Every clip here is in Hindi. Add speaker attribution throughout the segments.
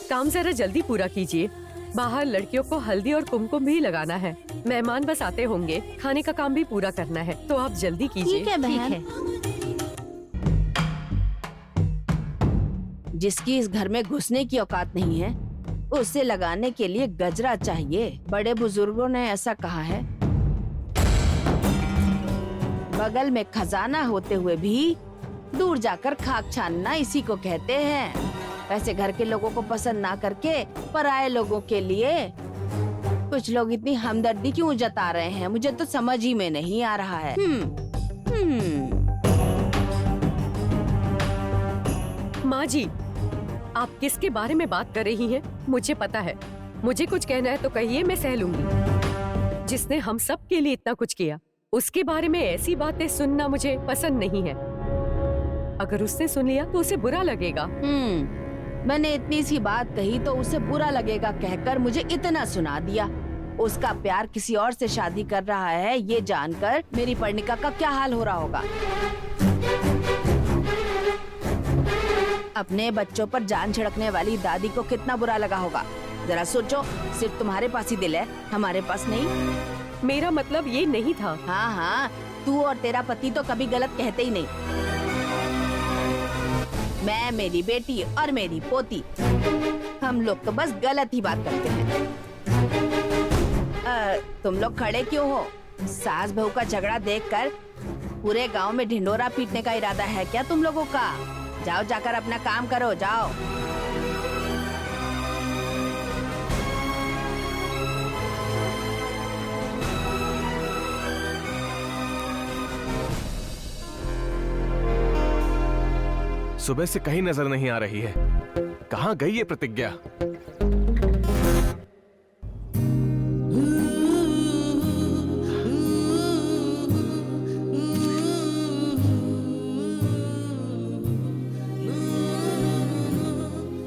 Speaker 1: काम जरा जल्दी पूरा कीजिए। बाहर लड़कियों को हल्दी और कुमकुम भी लगाना है। मेहमान बस आते होंगे, खाने का काम भी पूरा करना है, तो आप जल्दी कीजिए।
Speaker 2: ठीक है बहन। जिसकी इस घर में घुसने की औकात नहीं है, उसे लगाने के लिए गजरा चाहिए। बड़े बुजुर्गों ने ऐसा कहा है। बगल में खजाना होते हुए भी दूर जाकर खाक छानना इसी को कहते हैं। वैसे घर के लोगों को पसंद ना करके पराये लोगों के लिए कुछ लोग इतनी हमदर्दी क्यों जता रहे हैं, मुझे तो समझ ही में नहीं आ रहा है।
Speaker 1: माँ जी, आप किसके बारे में बात कर रही हैं? मुझे पता है। मुझे कुछ कहना है तो कहिए, मैं सह लूंगी। जिसने हम सब के लिए इतना कुछ किया, उसके बारे में ऐसी बातें सुनना मुझे पसंद नहीं है। अगर उसने सुन लिया तो उसे बुरा लगेगा।
Speaker 2: मैंने इतनी सी बात कही तो उसे बुरा लगेगा कहकर मुझे इतना सुना दिया। उसका प्यार किसी और से शादी कर रहा है, ये जानकर मेरी पर्णिका का क्या हाल हो रहा होगा। अपने बच्चों पर जान छिड़कने वाली दादी को कितना बुरा लगा होगा। जरा सोचो, सिर्फ तुम्हारे पास ही दिल है, हमारे पास नहीं।
Speaker 1: मेरा मतलब ये नहीं था।
Speaker 2: हाँ हाँ, तू और तेरा पति तो कभी गलत कहते ही नहीं। मैं, मेरी बेटी और मेरी पोती, हम लोग तो बस गलत ही बात करते हैं। तुम लोग खड़े क्यों हो? सास बहू का झगड़ा देखकर पूरे गांव में ढिंडोरा पीटने का इरादा है क्या तुम लोगों का? जाओ, जाकर अपना काम करो, जाओ।
Speaker 3: सुबह से कहीं नजर नहीं आ रही है। कहाँ गई ये प्रतिज्ञा?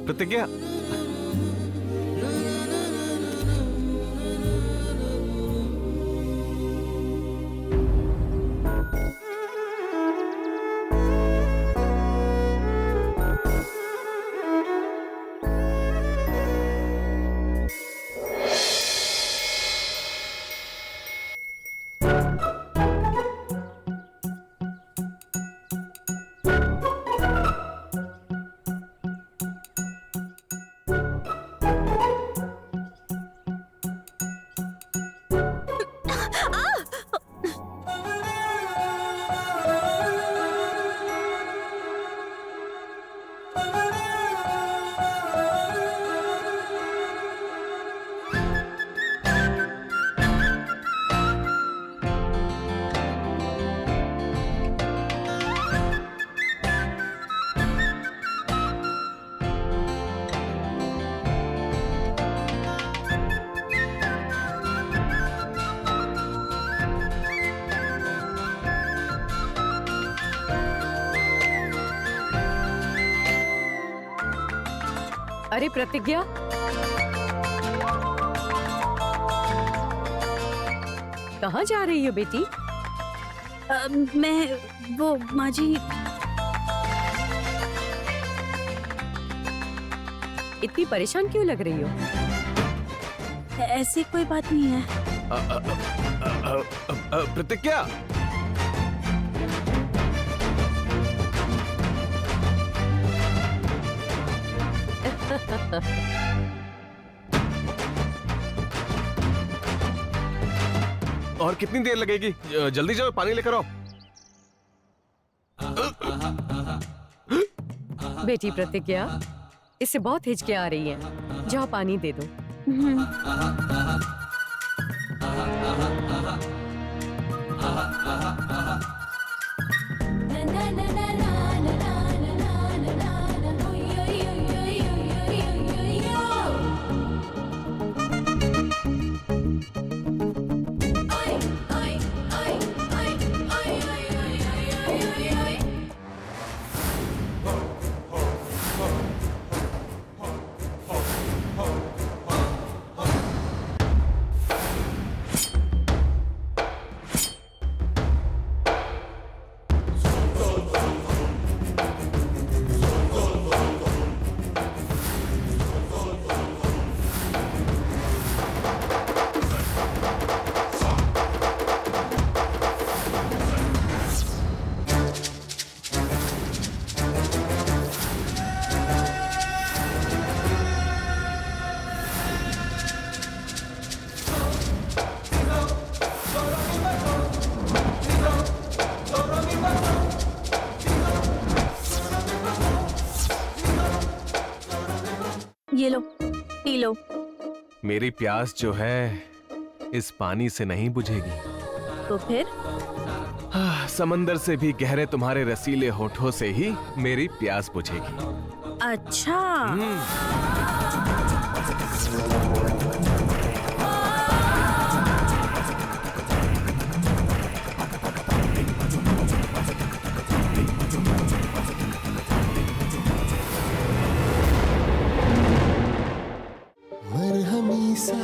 Speaker 3: प्रतिज्ञा,
Speaker 1: अरे प्रतिज्ञा, कहाँ जा रही हो बेटी?
Speaker 4: मैं वो माँ जी।
Speaker 1: इतनी परेशान क्यों लग रही हो?
Speaker 4: ऐसी कोई बात नहीं है।
Speaker 3: प्रतिज्ञा, और कितनी देर लगेगी? जल्दी जाओ, पानी लेकर आओ।
Speaker 1: बेटी प्रतिज्ञा, इससे बहुत हिचके आ रही हैं। जाओ पानी दे दो।
Speaker 4: ये लो, पी लो।
Speaker 3: मेरी प्यास जो है इस पानी से नहीं बुझेगी।
Speaker 4: तो फिर?
Speaker 3: समंदर से भी गहरे तुम्हारे रसीले होठों से ही मेरी प्यास बुझेगी।
Speaker 4: अच्छा।
Speaker 5: मरहमी सा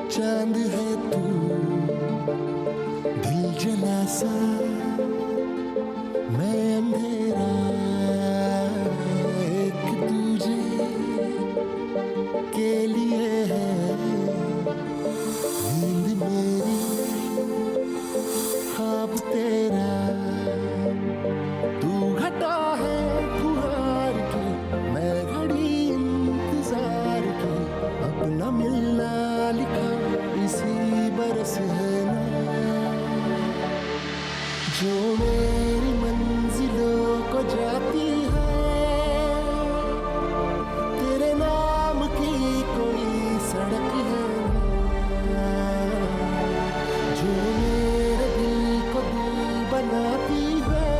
Speaker 5: चांद है तू, दिल जला सा मैं अंधेरा, एक दूजे के लिए है नींद मेरी, ख्वाब तेरा। तू घटा है फुहार के, मैं घड़ी इंतजार के, अपना मिलना लिखा इसी बरस है ना, जो मेरी मंजिलों को जाती है, तेरे नाम की कोई सड़क है ना, जो मेरे दिल को दिल बनाती है,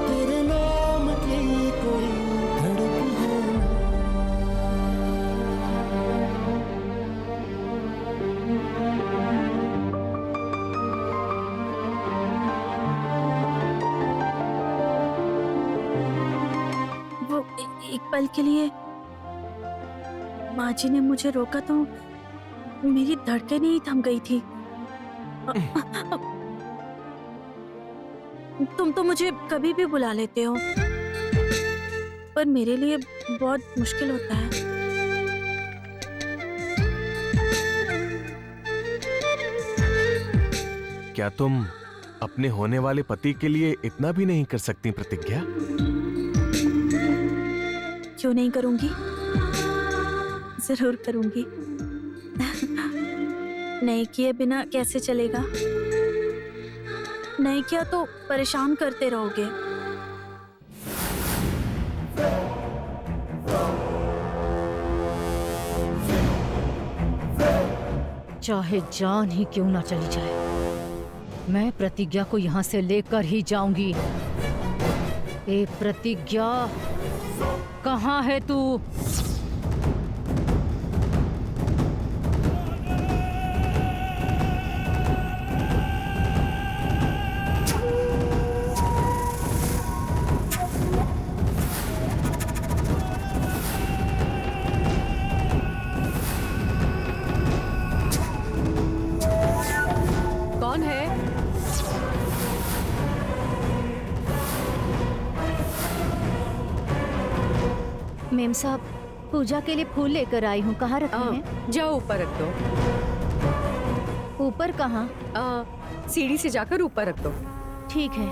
Speaker 5: तेरे नाम की कोई धड़क है ना।
Speaker 4: वो एक पल के लिए माँ जी ने मुझे रोका तो मेरी धड़कन ही थम गई थी। तुम तो मुझे कभी भी बुला लेते हो, पर मेरे लिए बहुत मुश्किल होता है।
Speaker 3: क्या तुम अपने होने वाले पति के लिए इतना भी नहीं कर सकती प्रतिज्ञा?
Speaker 4: क्यों नहीं करूंगी? जरूर करूंगी। नहीं किए बिना कैसे चलेगा? नहीं किया तो परेशान करते रहोगे।
Speaker 6: चाहे जान ही क्यों ना चली जाए, मैं प्रतिज्ञा को यहाँ से लेकर ही जाऊंगी। ए प्रतिज्ञा, कहाँ है तू?
Speaker 1: कौन है?
Speaker 6: मेम साहब, पूजा के लिए फूल लेकर आई हूँ। कहाँ रखे हैं?
Speaker 1: जाओ ऊपर रख दो।
Speaker 6: ऊपर कहाँ?
Speaker 1: सीढ़ी से जाकर ऊपर रख दो।
Speaker 6: ठीक है।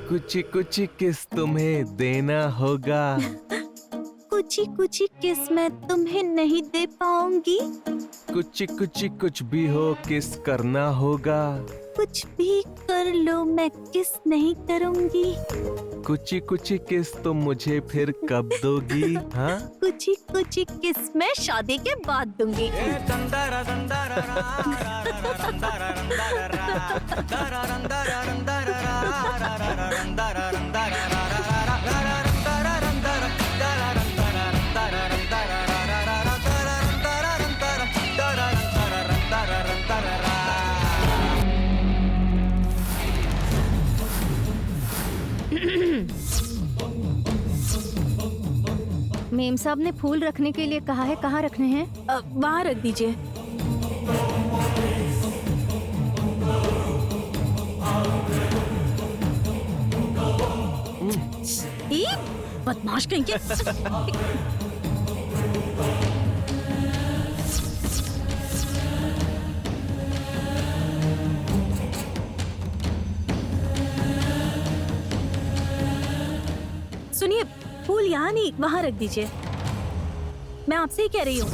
Speaker 3: कुछ कुछ किस तुम्हें देना होगा।
Speaker 4: कुछ किस मैं तुम्हें नहीं दे पाऊंगी।
Speaker 3: कुछ भी हो किस करना होगा।
Speaker 4: कुछ भी कर लो मैं किस नहीं करूंगी।
Speaker 3: कुछ किस तुम मुझे फिर कब दोगी? हाँ,
Speaker 4: कुछ किस मैं शादी के बाद दूंगी।
Speaker 6: मेम साहब ने फूल रखने के लिए कहा है, कहाँ रखने हैं?
Speaker 4: वहाँ रख दीजिए। बदमाश कहीं के। सुनिए, फूल यहाँ नहीं, वहाँ रख दीजिए। मैं आपसे ही कह रही हूँ।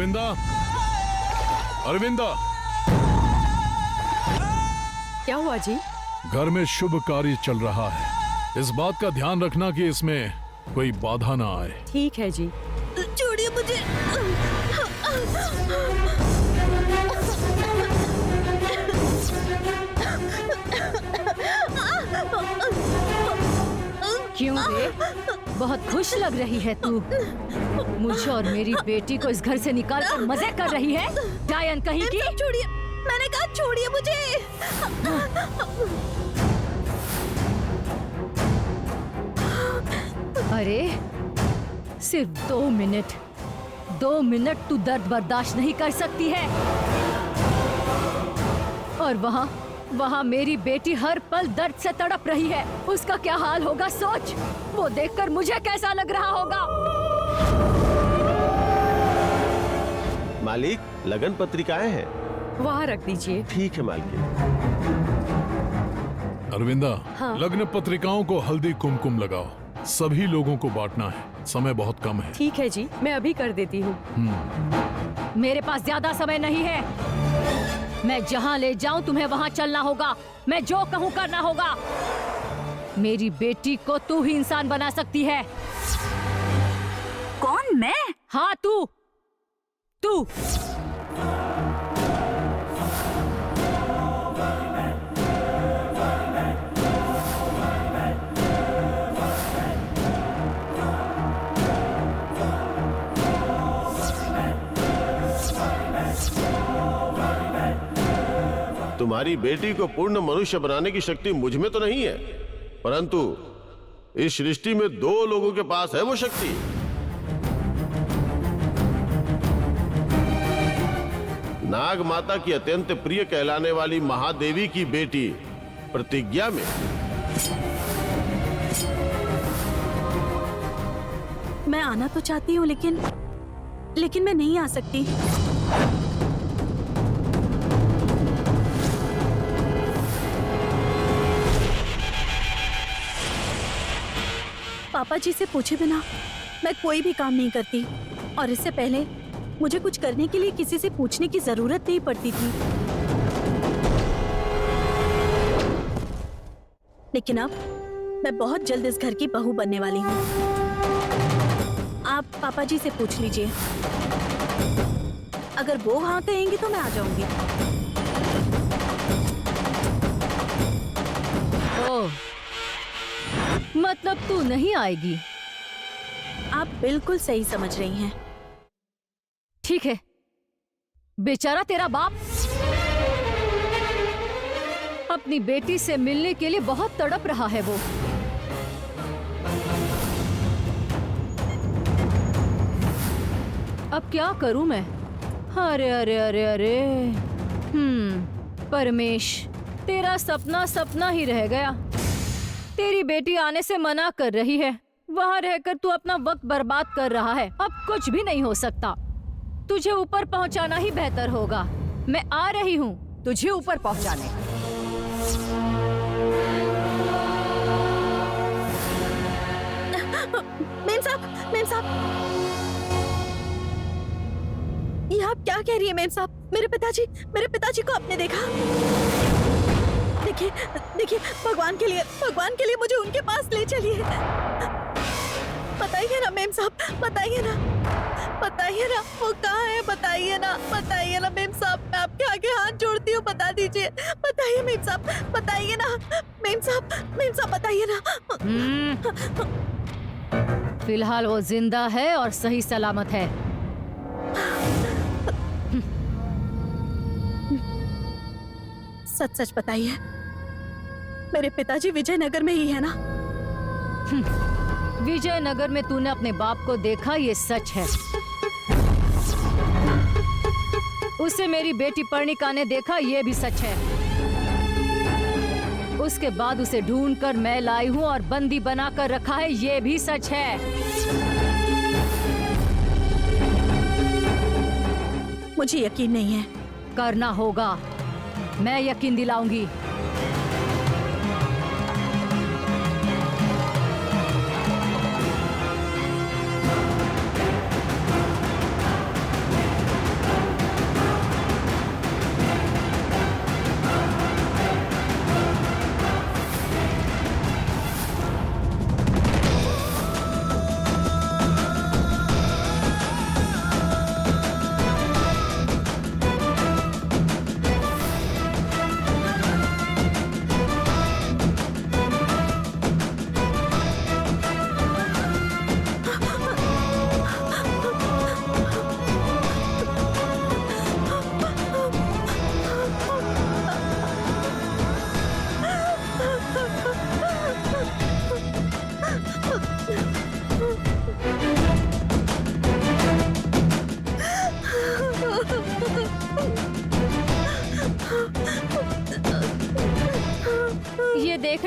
Speaker 7: अरविंदा, अरविंदा,
Speaker 1: क्या हुआ जी?
Speaker 7: घर में शुभ कार्य चल रहा है। इस बात का ध्यान रखना कि इसमें कोई बाधा ना आए।
Speaker 1: ठीक है जी।
Speaker 4: छोड़िए मुझे।
Speaker 6: क्यों रे? बहुत खुश लग रही है तू। मुझे और मेरी बेटी को इस घर से निकाल कर मजे कर रही है, डायन कहीं की।
Speaker 4: छोड़िए, मैंने कहा छोड़िए मुझे।
Speaker 6: अरे सिर्फ 2 मिनट तू दर्द बर्दाश्त नहीं कर सकती है। और वहाँ मेरी बेटी हर पल दर्द से तड़प रही है। उसका क्या हाल होगा सोच। वो देखकर मुझे कैसा लग रहा होगा।
Speaker 8: मालिक, लगन पत्रिकाएं हैं।
Speaker 1: वहाँ रख दीजिए।
Speaker 8: ठीक है मालिक।
Speaker 7: अरविंदा,
Speaker 1: हाँ।
Speaker 7: लग्न पत्रिकाओं को हल्दी कुमकुम लगाओ। सभी लोगों को बांटना है, समय बहुत कम है।
Speaker 1: ठीक है जी, मैं अभी कर देती हूँ।
Speaker 6: मेरे पास ज्यादा समय नहीं है। मैं जहाँ ले जाऊँ तुम्हें वहाँ चलना होगा। मैं जो कहूँ करना होगा। मेरी बेटी को तू ही इंसान बना सकती है।
Speaker 4: कौन, मैं?
Speaker 6: हाँ तू।
Speaker 8: तुम्हारी बेटी को पूर्ण मनुष्य बनाने की शक्ति मुझ में तो नहीं है, परंतु इस सृष्टि में 2 लोगों के पास है वो शक्ति। नाग माता की अत्यंत प्रिय कहलाने वाली महादेवी की बेटी प्रतिज्ञा में।
Speaker 4: मैं आना तो चाहती हूँ, लेकिन मैं नहीं आ सकती। पापा जी से पूछे बिना मैं कोई भी काम नहीं करती, और इससे पहले मुझे कुछ करने के लिए किसी से पूछने की जरूरत नहीं पड़ती थी। लेकिन अब मैं बहुत जल्द इस घर की बहू बनने वाली हूँ। आप पापा जी से पूछ लीजिए। अगर वो हाँ कहेंगे तो मैं आ जाऊंगी।
Speaker 6: ओह, मतलब तू नहीं आएगी?
Speaker 4: आप बिल्कुल सही समझ रही हैं।
Speaker 6: ठीक है। बेचारा तेरा बाप अपनी बेटी से मिलने के लिए बहुत तड़प रहा है। वो अब क्या करूं मैं? अरे अरे अरे अरे। परमेश, तेरा सपना सपना ही रह गया। तेरी बेटी आने से मना कर रही है। वहाँ रहकर तू अपना वक्त बर्बाद कर रहा है। अब कुछ भी नहीं हो सकता। तुझे ऊपर पहुँचाना ही बेहतर होगा। मैं आ रही हूँ तुझे ऊपर पहुँचाने।
Speaker 4: मेम साहब, ये आप क्या कह रही है मेम साहब? मेरे पिताजी को आपने देखा? देखिए, भगवान के लिए मुझे उनके पास ले चलिए। बताइए ना मेम साहब, बताइए ना वो कहाँ है? बताइए ना मेम साहब, मैं आपके आगे हाथ जोड़ती हूँ, बता दीजिए। बताइए मेम साहब, बताइए ना मेम साहब, बताइए ना।
Speaker 6: फिलहाल वो जिंदा है और सही सलामत है।
Speaker 4: सच बताइए, मेरे पिताजी विजयनगर में ही है ना?
Speaker 6: विजयनगर में तूने अपने बाप को देखा, ये सच है। उसे मेरी बेटी पर्णिका ने देखा, ये भी सच है। उसके बाद उसे ढूंढकर मैं लाई हूँ और बंदी बनाकर रखा है, ये भी सच है।
Speaker 4: मुझे यकीन नहीं है।
Speaker 6: करना होगा, मैं यकीन दिलाऊंगी।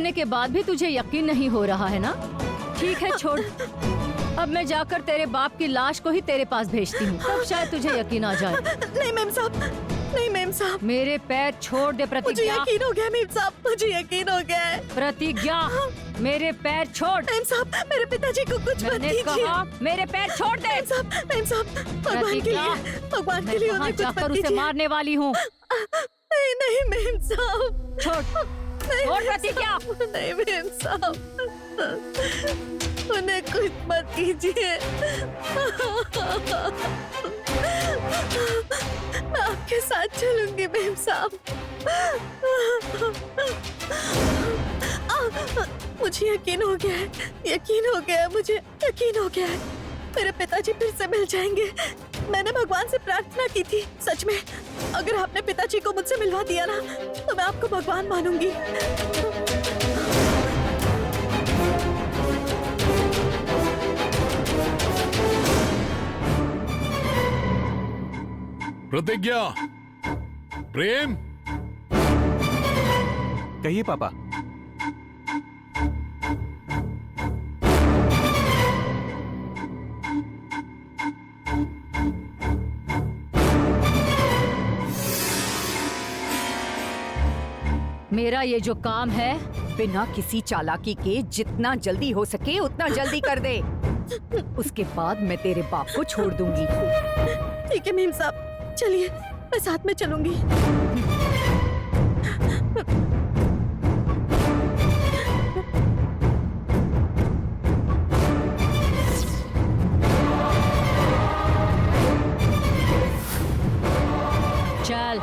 Speaker 6: करने के बाद भी तुझे यकीन नहीं हो रहा है ना? ठीक है, छोड़। अब मैं जाकर तेरे बाप की लाश को ही तेरे पास भेजती हूँ, तब शायद तुझे यकीन आ जाए।
Speaker 4: नहीं मेम साहब, नहीं मेम साहब,
Speaker 6: मेरे पैर छोड़ दे
Speaker 4: मुझे
Speaker 6: प्रतिज्ञा।
Speaker 4: यकीन हो गया मेम साहब, मुझे यकीन हो गया है।
Speaker 6: प्रतिज्ञा, मेरे पैर छोड़।
Speaker 4: मेम साहब, मेरे पिताजी को कुछ मत
Speaker 6: मैंने
Speaker 4: कीजिए।
Speaker 6: कहा मेरे पैर छोड़ दे।
Speaker 4: मेम साहब, भगवान के लिए, भगवान के
Speaker 6: मैं
Speaker 4: लिए
Speaker 6: वहाँ
Speaker 4: उन्हें कुछ
Speaker 6: जाकर
Speaker 4: मत
Speaker 6: उसे
Speaker 4: कीजिए।
Speaker 6: मारने वाली हूँ।
Speaker 4: नहीं नहीं मेम साहब,
Speaker 6: छोड़,
Speaker 4: नहीं,
Speaker 6: छोड़ प्रतिज्ञा।
Speaker 4: नहीं मेम साहब, उन्हें कुछ मत कीजिए। मैं आपके साथ चलूंगी मेम साहब। मुझे यकीन हो गया है, यकीन हो गया है, मुझे यकीन हो गया है। मेरे पिताजी फिर से मिल जाएंगे। मैंने भगवान से प्रार्थना की थी। सच में, अगर आपने पिताजी को मुझसे मिलवा दिया ना, तो मैं आपको भगवान मानूंगी।
Speaker 7: प्रतिज्ञा, प्रेम,
Speaker 3: कहिए पापा।
Speaker 6: मेरा ये जो काम है,
Speaker 1: बिना किसी चालाकी के जितना जल्दी हो सके उतना जल्दी कर दे। उसके बाद मैं तेरे बाप को छोड़ दूंगी।
Speaker 4: ठीक है मेम साहब, चलिए मैं साथ में चलूंगी।
Speaker 6: चल।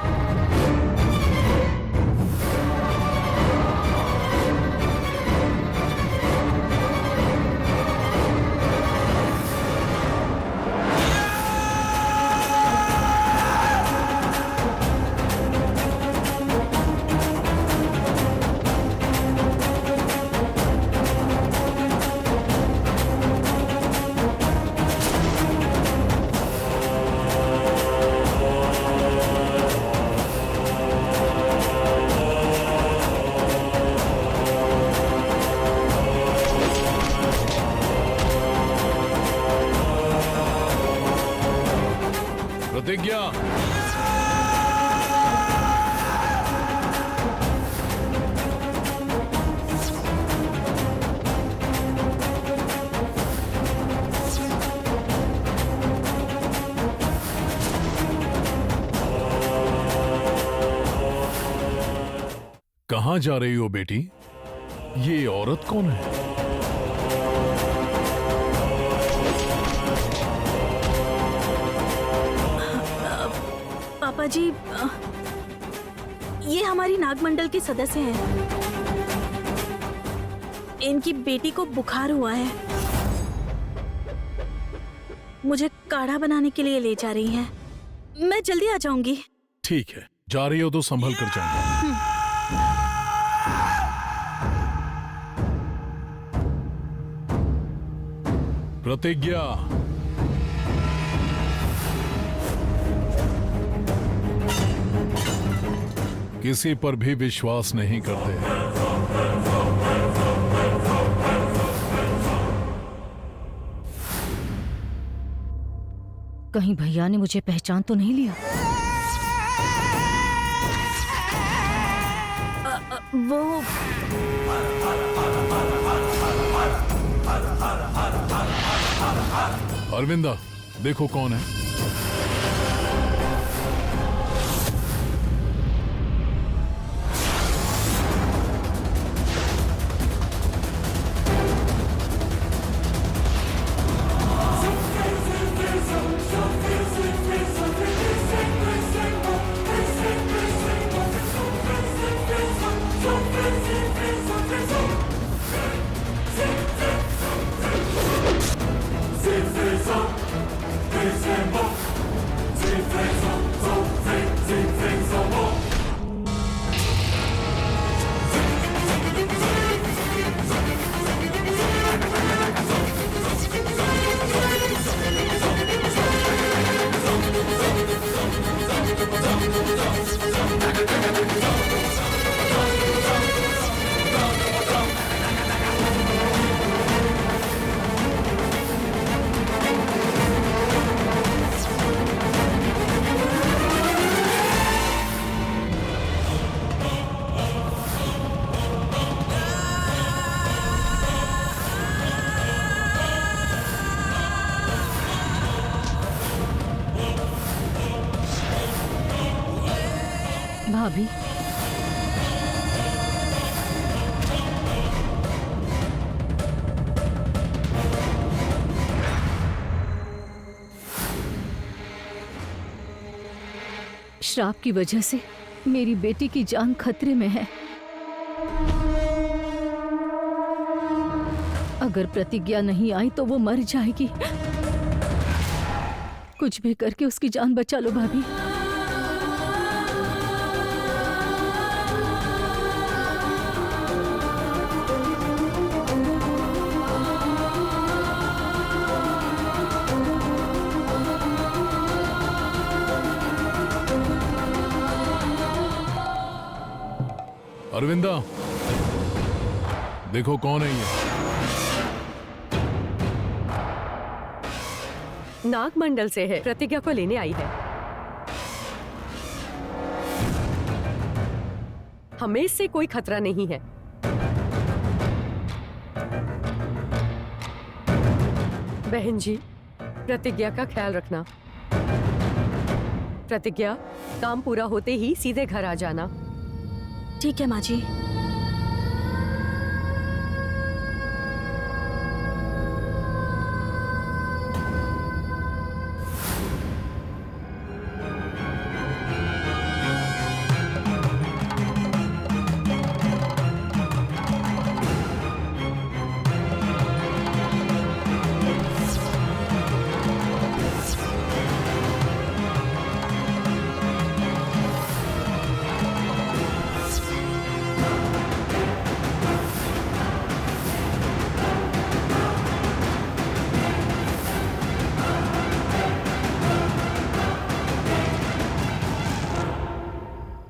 Speaker 7: प्रतिज्ञा, कहाँ जा रही हो बेटी? ये औरत कौन है?
Speaker 4: पापा जी, ये हमारी नागमंडल के सदस्य हैं। इनकी बेटी को बुखार हुआ है, मुझे काढ़ा बनाने के लिए ले जा रही हैं। मैं जल्दी आ जाऊंगी।
Speaker 7: ठीक है, जा रही हो तो संभल कर जाना। प्रतिज्ञा, किसी पर भी विश्वास नहीं करते।
Speaker 6: कहीं भैया ने मुझे पहचान तो नहीं लिया?
Speaker 4: वो
Speaker 7: अरविंदा, देखो कौन है।
Speaker 5: This is
Speaker 6: श्राप की वजह से मेरी बेटी की जान खतरे में है। अगर प्रतिज्ञा नहीं आई तो वो मर जाएगी। कुछ भी करके उसकी जान बचा लो भाभी।
Speaker 7: अरविंदा, देखो कौन है ये।
Speaker 1: नागमंडल से है, प्रतिज्ञा को लेने आई है। हमें इससे कोई खतरा नहीं है। बहन जी, प्रतिज्ञा का ख्याल रखना। प्रतिज्ञा, काम पूरा होते ही सीधे घर आ जाना।
Speaker 4: ठीक है माँ जी।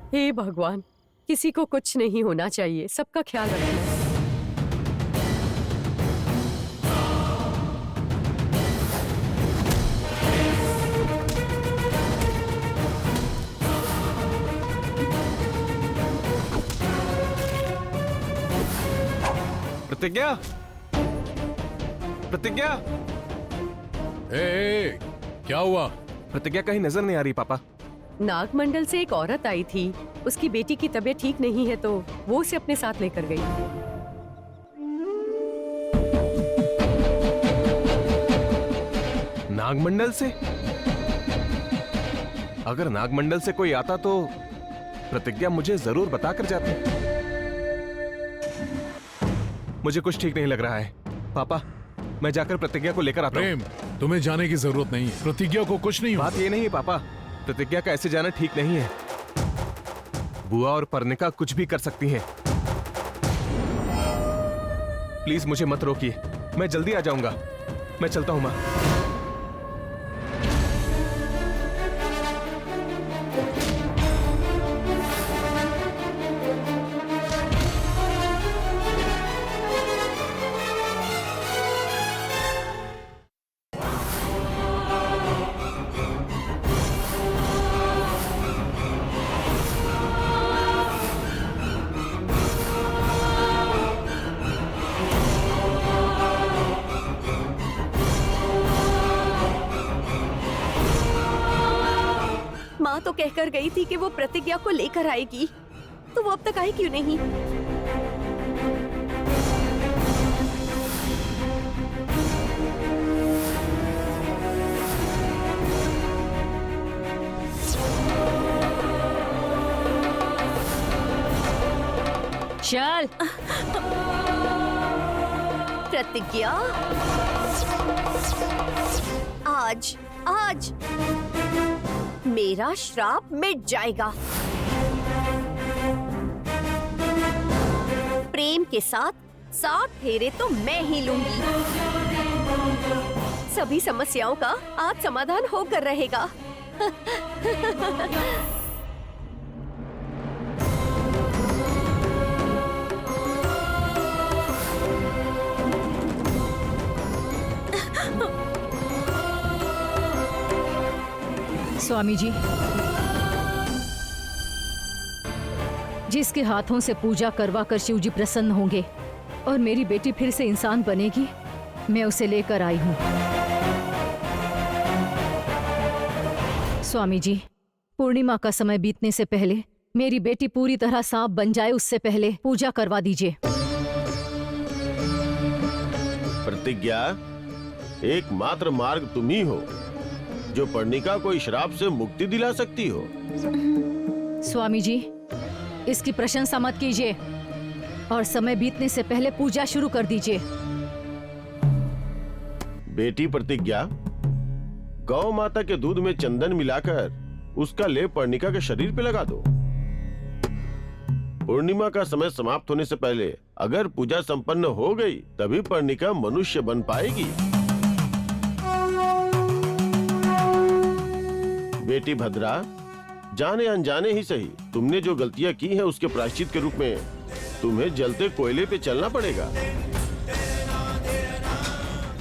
Speaker 1: हे भगवान, किसी को कुछ नहीं होना चाहिए, सबका ख्याल रखना।
Speaker 3: प्रतिज्ञा, प्रतिज्ञा,
Speaker 7: ए, क्या हुआ?
Speaker 3: प्रतिज्ञा कहीं नजर नहीं आ रही पापा।
Speaker 1: नागमंडल से एक औरत आई थी, उसकी बेटी की तबीयत ठीक नहीं है तो वो उसे अपने साथ लेकर गई।
Speaker 3: नागमंडल से? अगर नागमंडल से कोई आता तो प्रतिज्ञा मुझे जरूर बताकर जाती। मुझे कुछ ठीक नहीं लग रहा है। पापा, मैं जाकर प्रतिज्ञा को लेकर आता हूँ।
Speaker 7: प्रेम, तुम्हें जाने की जरूरत नहीं है। प्रतिज्ञा को कुछ नहीं
Speaker 3: बात
Speaker 7: होगा।
Speaker 3: ये नहीं है पापा, प्रतिज्ञा का ऐसे जाना ठीक नहीं है। बुआ और पर्णिका कुछ भी कर सकती हैं। प्लीज मुझे मत रोकिए, मैं जल्दी आ जाऊंगा। मैं चलता हूं मां।
Speaker 4: माँ तो कहकर गई थी कि वो प्रतिज्ञा को लेकर आएगी, तो वो अब तक आई क्यों नहीं?
Speaker 6: चल।
Speaker 4: प्रतिज्ञा, आज आज मेरा श्राप मिट जाएगा। प्रेम के साथ 7 फेरे तो मैं ही लूंगी। सभी समस्याओं का आज समाधान होकर रहेगा।
Speaker 6: स्वामी जी, जिसके हाथों से पूजा करवा कर शिव जी प्रसन्न होंगे और मेरी बेटी फिर से इंसान बनेगी, मैं उसे लेकर आई हूँ। स्वामी जी, पूर्णिमा का समय बीतने से पहले मेरी बेटी पूरी तरह सांप बन जाए, उससे पहले पूजा करवा दीजिए।
Speaker 8: प्रतिज्ञा, एकमात्र मार्ग तुम ही हो जो पर्णिका को इस श्राप से मुक्ति दिला सकती हो।
Speaker 6: स्वामी जी, इसकी प्रशंसा मत कीजिए और समय बीतने से पहले पूजा शुरू कर दीजिए।
Speaker 8: बेटी प्रतिज्ञा, गौ माता के दूध में चंदन मिलाकर उसका लेप पर्णिका के शरीर पे लगा दो। पूर्णिमा का समय समाप्त होने से पहले अगर पूजा संपन्न हो गई तभी पर्णिका मनुष्य बन पाएगी। बेटी भद्रा, जाने अनजाने ही सही तुमने जो गलतियां की हैं उसके प्रायश्चित के रूप में तुम्हें जलते कोयले पे चलना पड़ेगा।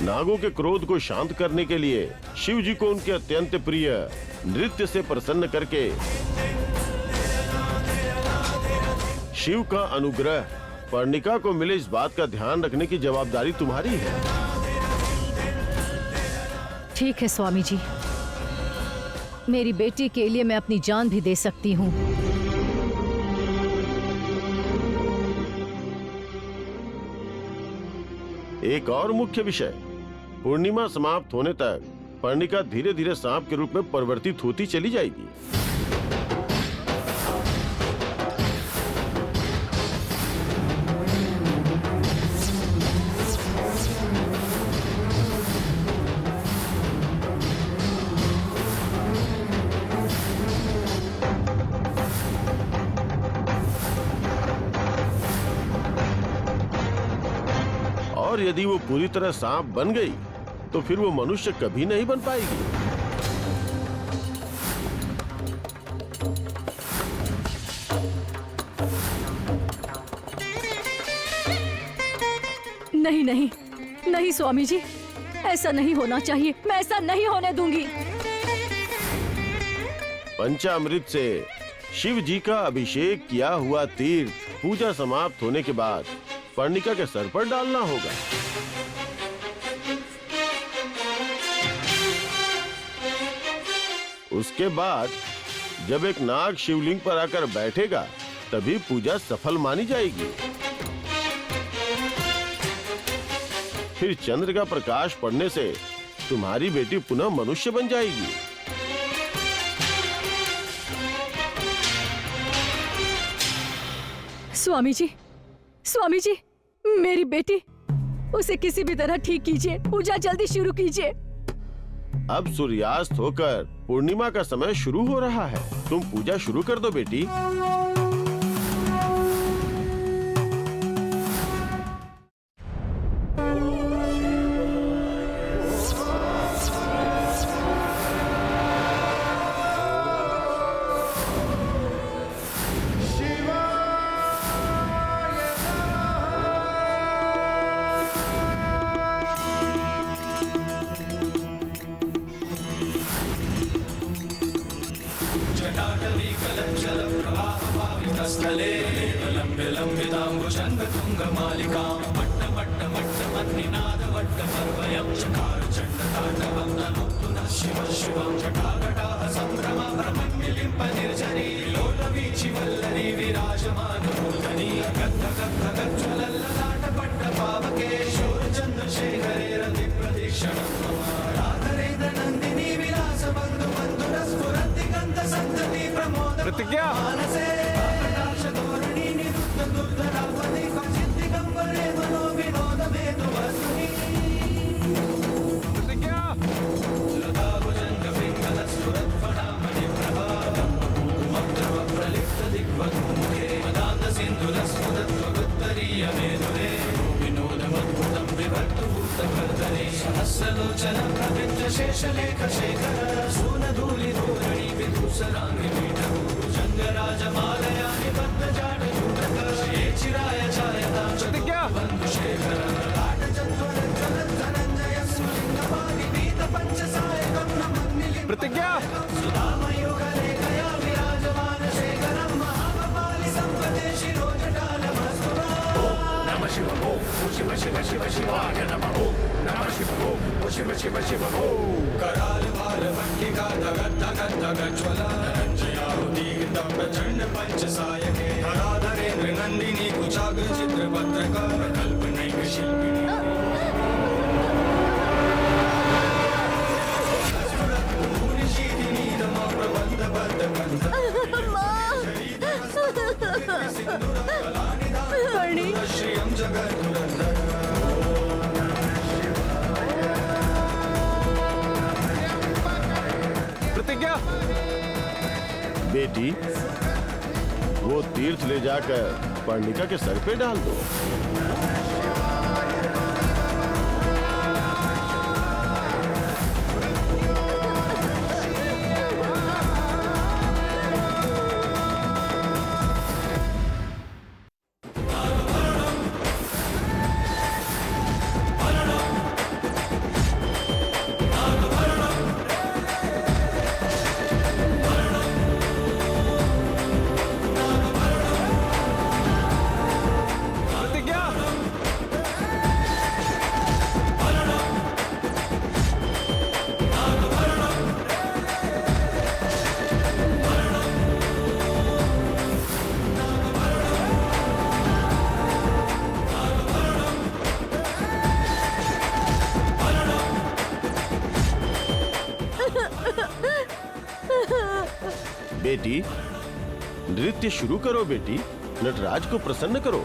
Speaker 8: नागों के क्रोध को शांत करने के लिए शिव जी को उनके अत्यंत प्रिय नृत्य से प्रसन्न करके शिव का अनुग्रह पर्णिका को मिले इस बात का ध्यान रखने की जवाबदारी तुम्हारी है।
Speaker 6: ठीक है स्वामी जी, मेरी बेटी के लिए मैं अपनी जान भी दे सकती हूँ।
Speaker 8: एक और मुख्य विषय, पूर्णिमा समाप्त होने तक पर्णिका धीरे धीरे सांप के रूप में परिवर्तित होती चली जाएगी। और यदि वो पूरी तरह सांप बन गई तो फिर वो मनुष्य कभी नहीं बन पाएगी।
Speaker 6: नहीं नहीं नहीं स्वामी जी, ऐसा नहीं होना चाहिए। मैं ऐसा नहीं होने दूंगी।
Speaker 8: पंचामृत से शिव जी का अभिषेक किया हुआ तीर्थ पूजा समाप्त होने के बाद पर्णिका के सर पर डालना होगा। उसके बाद जब एक नाग शिवलिंग पर आकर बैठेगा तभी पूजा सफल मानी जाएगी। फिर चंद्र का प्रकाश पड़ने से तुम्हारी बेटी पुनः मनुष्य बन जाएगी।
Speaker 6: स्वामी जी, स्वामी जी, मेरी बेटी, उसे किसी भी तरह ठीक कीजिए। पूजा जल्दी शुरू कीजिए।
Speaker 8: अब सूर्यास्त होकर पूर्णिमा का समय शुरू हो रहा है। तुम पूजा शुरू कर दो बेटी।
Speaker 3: प्रतिज्ञा, प्रतिज्ञा,
Speaker 5: नंदिनी कुचाग्र चित्र पत्रकार कल्पनिक शिल्पिनी
Speaker 8: बेटी, वो तीर्थ ले जाकर पर्णिका के सर पे डाल दो।
Speaker 3: प्रतिज्ञा,
Speaker 8: बेटी, नृत्य शुरू करो बेटी, नटराज को प्रसन्न करो।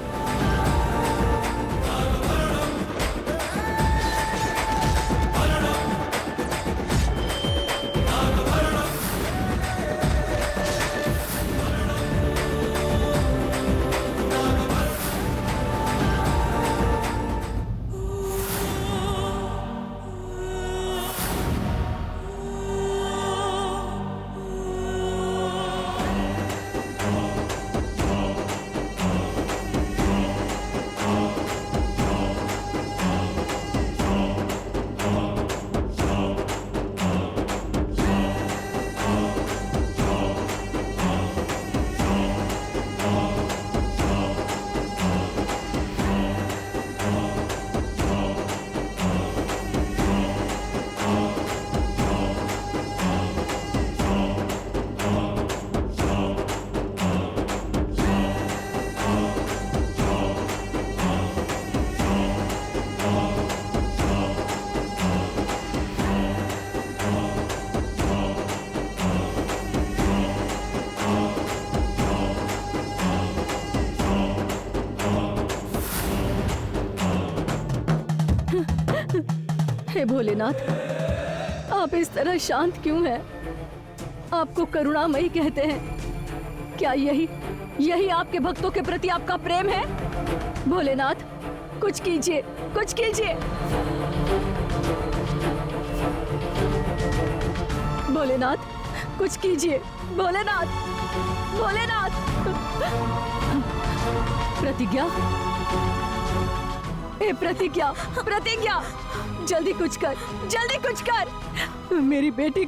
Speaker 6: हे भोलेनाथ, आप इस तरह शांत क्यों हैं? आपको करुणामयी कहते हैं। क्या यही आपके भक्तों के प्रति आपका प्रेम है? भोलेनाथ, कुछ कीजिए, कुछ कीजिए। भोलेनाथ, कुछ कीजिए। भोलेनाथ, भोलेनाथ। प्रतिज्ञा, ए प्रतिज्ञा, प्रतिज्ञा, जल्दी कुछ कर, जल्दी कुछ कर। मेरी बेटी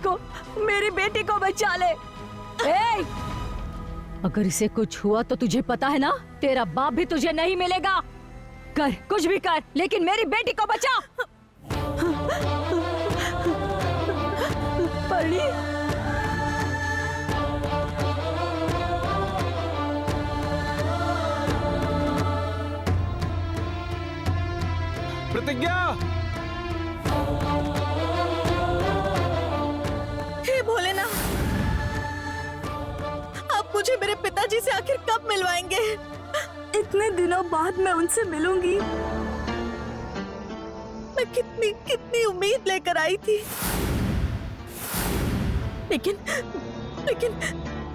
Speaker 6: को बचा ले। ए, अगर इसे कुछ हुआ तो तुझे पता है ना, तेरा बाप भी तुझे नहीं मिलेगा। कर, कुछ भी कर, लेकिन मेरी बेटी को बचा। पर्णी,
Speaker 3: प्रतिज्ञा,
Speaker 4: हे भोलेनाथ, आप मुझे मेरे पिताजी से आखिर कब मिलवाएंगे? इतने दिनों बाद मैं उनसे मिलूंगी। मैं कितनी उम्मीद लेकर आई थी, लेकिन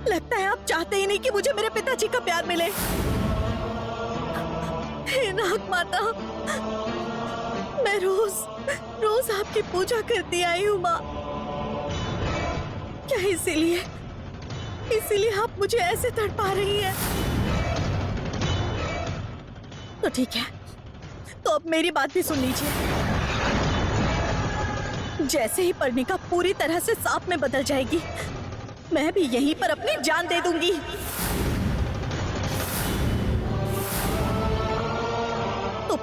Speaker 4: लगता है आप चाहते ही नहीं कि मुझे मेरे पिताजी का प्यार मिले। हे नाग माता, मैं रोज आपकी पूजा करती आई हूँ माँ। क्या इसीलिए आप मुझे ऐसे तड़पा रही हैं? तो ठीक है, तो अब मेरी बात भी सुन लीजिए। जैसे ही पर्णिका पूरी तरह से सांप में बदल जाएगी, मैं भी यहीं पर अपनी जान दे दूंगी। तो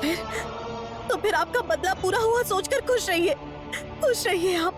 Speaker 4: फिर आपका बदला पूरा हुआ सोचकर खुश रहिए आप।